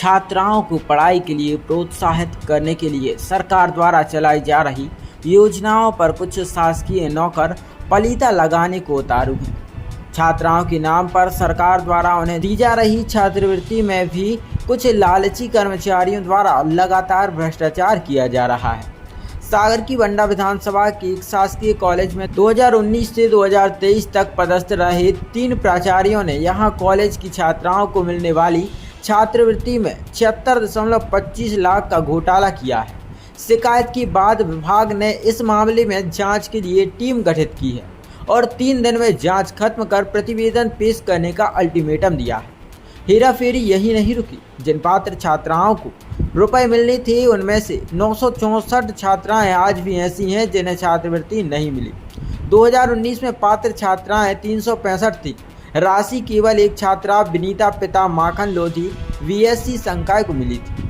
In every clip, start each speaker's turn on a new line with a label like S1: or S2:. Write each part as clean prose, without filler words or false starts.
S1: छात्राओं को पढ़ाई के लिए प्रोत्साहित करने के लिए सरकार द्वारा चलाई जा रही योजनाओं पर कुछ शासकीय नौकर पलीता लगाने को उतारू हैं। छात्राओं के नाम पर सरकार द्वारा उन्हें दी जा रही छात्रवृत्ति में भी कुछ लालची कर्मचारियों द्वारा लगातार भ्रष्टाचार किया जा रहा है। सागर की बंडा विधानसभा के एक शासकीय कॉलेज में 2019 से 2023 तक पदस्थ रहे 3 प्राचार्यों ने यहां कॉलेज की छात्राओं को मिलने वाली छात्रवृत्ति में 76.25 लाख का घोटाला किया है। शिकायत के बाद विभाग ने इस मामले में जांच के लिए टीम गठित की है और 3 दिन में जांच खत्म कर प्रतिवेदन पेश करने का अल्टीमेटम दिया है। हेराफेरी यही नहीं रुकी। जिन पात्र छात्राओं को रुपए मिलने थे उनमें से 964 छात्राएं आज भी ऐसी हैं जिन्हें छात्रवृत्ति नहीं मिली। 2019 में पात्र छात्राएं 365 थी। राशि केवल एक छात्रा विनीता पिता माखन लोधी VSC संकाय को मिली थी।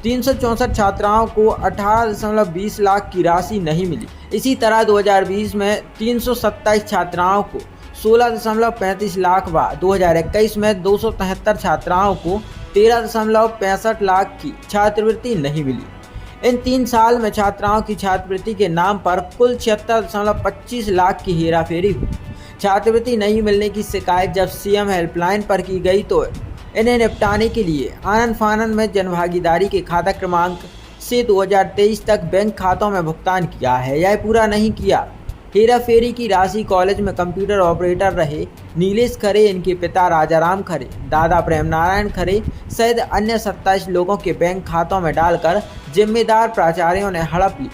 S1: 364 छात्राओं को 18.20 लाख की राशि नहीं मिली। इसी तरह 2020 में 327 छात्राओं को 16.35 लाख व 2021 में 273 छात्राओं को 13.65 लाख की छात्रवृत्ति नहीं मिली। इन 3 साल में छात्राओं की छात्रवृत्ति के नाम पर कुल 76.25 लाख की हेराफेरी हुई। छात्रवृत्ति नहीं मिलने की शिकायत जब CM हेल्पलाइन पर की गई तो इन्हें निपटाने के लिए आनन फानन में जनभागीदारी के खाता क्रमांक से 2023 तक बैंक खातों में भुगतान किया है। यह पूरा नहीं किया। हेराफेरी की राशि कॉलेज में कंप्यूटर ऑपरेटर रहे नीलेश खरे, इनके पिता राजाराम खरे, दादा प्रेम नारायण खरे सहित अन्य 27 लोगों के बैंक खातों में डालकर जिम्मेदार प्राचार्यों ने हड़प ली।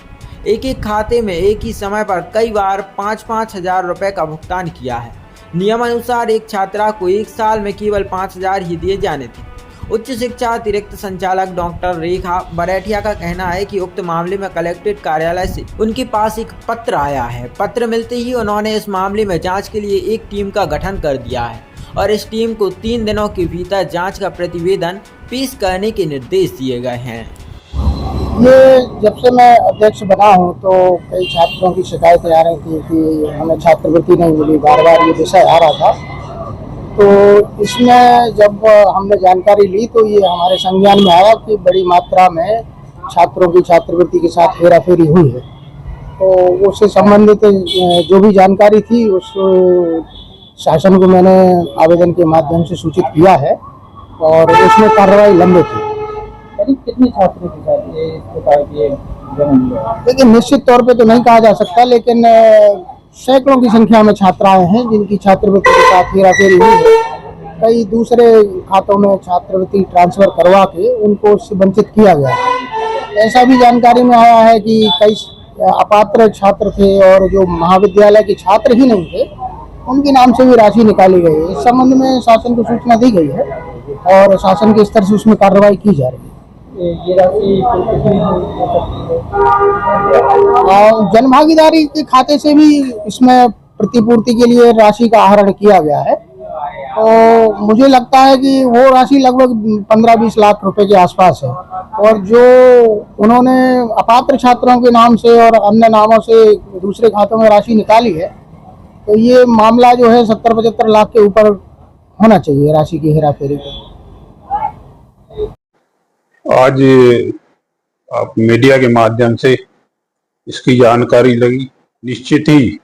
S1: एक एक खाते में एक ही समय पर कई बार 5-5 हजार रुपये का भुगतान किया है। नियमानुसार एक छात्रा को 1 साल में केवल 5,000 ही दिए जाने थे। उच्च शिक्षा अतिरिक्त संचालक डॉक्टर रेखा बरेठिया का कहना है कि उक्त मामले में कलेक्ट्रेट कार्यालय से उनके पास एक पत्र आया है। पत्र मिलते ही उन्होंने इस मामले में जांच के लिए एक टीम का गठन कर दिया है और इस टीम को 3 दिनों के भीतर जांच का प्रतिवेदन पेश करने के निर्देश दिए गए हैं।
S2: ये जब से मैं अध्यक्ष बना हूँ तो कई छात्रों की शिकायतें आ रही थी कि हमें छात्रवृत्ति नहीं मिली, बार बार ये विषय आ रहा था। तो इसमें जब हमने जानकारी ली तो ये हमारे संज्ञान में आया कि बड़ी मात्रा में छात्रों की छात्रवृत्ति के साथ हेराफेरी हुई है। तो उससे संबंधित जो भी जानकारी थी उस शासन को मैंने आवेदन के माध्यम से सूचित किया है और उसमें कार्रवाई लंबित है।
S3: कितने छात्रों के साथ ये प्रकार की
S2: देखिए, निश्चित तौर पे तो नहीं कहा जा सकता, लेकिन सैकड़ों की संख्या में छात्राएं हैं जिनकी छात्रवृत्ति के साथ हेराफेरी हुई है। कई दूसरे खातों में छात्रवृत्ति ट्रांसफर करवा के उनको उससे वंचित किया गया है। ऐसा भी जानकारी में आया है कि कई अपात्र छात्र थे और जो महाविद्यालय के छात्र ही नहीं थे उनके नाम से भी राशि निकाली गई है। इस संबंध में शासन को सूचना दी गई है और शासन के स्तर से उसमें कार्रवाई की जा रही है।
S3: ये राशि
S2: जनभागीदारी के खाते से भी इसमें प्रतिपूर्ति के लिए राशि का आहरण किया गया है। तो मुझे लगता है कि वो राशि लगभग 15-20 लाख रुपए के आसपास है और जो उन्होंने अपात्र छात्रों के नाम से और अन्य नामों से दूसरे खातों में राशि निकाली है, तो ये मामला जो है 70-75 लाख के ऊपर होना चाहिए राशि की हेराफेरी का।
S4: आज आप मीडिया के माध्यम से इसकी जानकारी लगी। निश्चित ही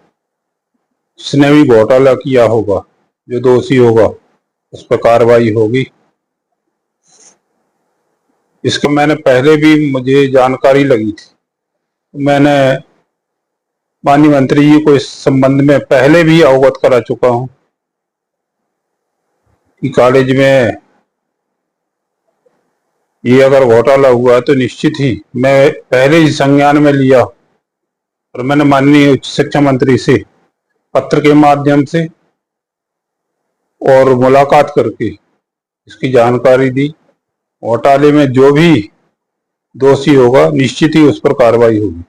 S4: इसने भी घोटाला किया होगा। जो दोषी होगा उस पर कार्रवाई होगी। इसका मैंने पहले भी मुझे जानकारी लगी थी। मैंने माननीय मंत्री जी को इस संबंध में पहले भी अवगत करा चुका हूं कि कॉलेज में ये अगर घोटाला हुआ तो निश्चित ही मैं पहले ही संज्ञान में लिया और मैंने माननीय उच्च शिक्षा मंत्री से पत्र के माध्यम से और मुलाकात करके इसकी जानकारी दी। घोटाले में जो भी दोषी होगा निश्चित ही उस पर कार्रवाई होगी।